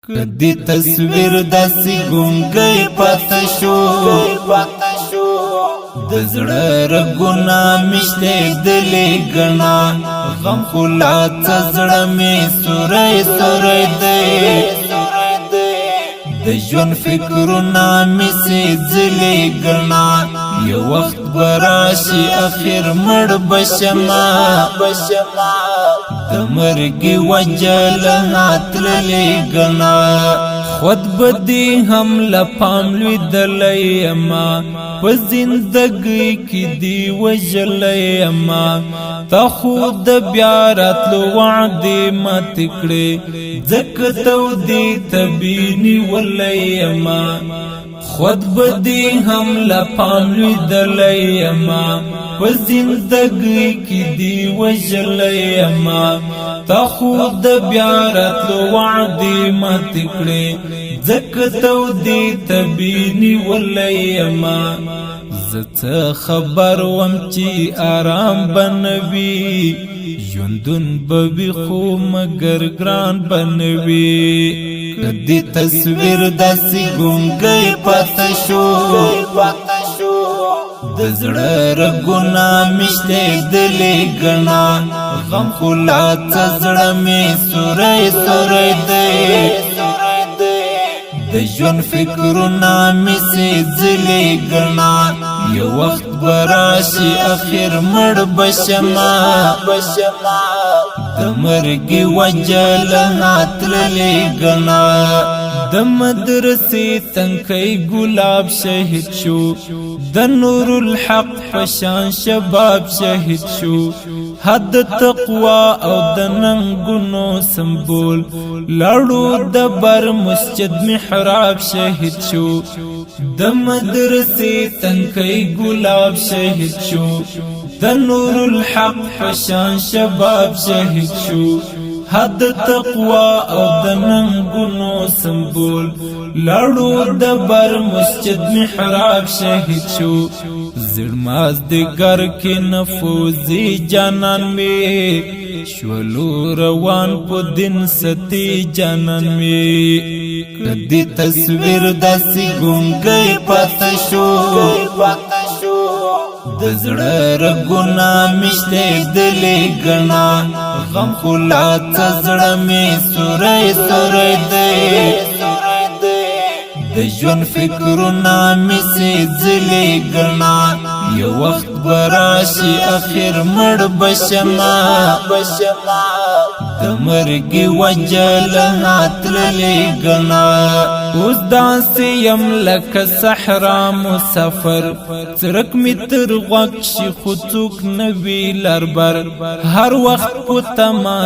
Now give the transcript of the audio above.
کدی تصویر داسی گونگی پاتا شو دزړه رګونه مشته دلې غنا غم خلا زړه می سورې سورې دې د ژوند فکرونه می سي ځلې غنا یو وخت براشي اخر مړ بشما د مرګ وجل ناتلې غنا خود بدی هم لپام لوی دلای اما په زندګۍ کې دی وجلای اما تا خود بیا راتلو وعده مات کړې ځکه تو دی تبینی ولای اما خود بدی هم لپام لوی دلای اما په زندګۍ کې دی وجلای اما تا خود بیا راتلو وعده مات کړې ځکه تو دی تبینی ولای اما زته خبر وم چې آرام بنوي ژوندون بوي خو مگر ګران بنوي کدی تصویر داسې ګونګی پاتا شو د زړه رګونه مشته دلې غنا غم خلا زړه می سورې سورې دې د ژوند فکرونه می سي ځلې غنا یو وخت براشي اخر مړ بشما د مرګ وجل ناتلې غنا د مدرسې تنکي ګلاب شهید شو د نور الحق فشان شباب شهید شو حد تقوا او د ننګونو سمبول لاړو د بر مسجد محراب شهید شو د مدرسې تنکي ګلاب شهید شو د نور الحق فشان شباب شهید شو حد تقوا او د ننګونو سمبول لاړو د بر مسجد محراب شهید شو زړماز د ګر کې نفوذي جانان می شولو روان په دین ستی جانان می کدی تصویر داسې ګونګی پاتا شو د زړه رګونه مشته دلې غنا غم خلا زړه می سورې سورې دې د ژوند فکرونه می سي ځلې غنا یو وخت براشي اخر مړ بشما د مرګ وجل ناتلې غنا اوس داسې يم لکه صحرا مسافر ترک می تر غوښ شي خو څوک نوي لربر هر وخت په تما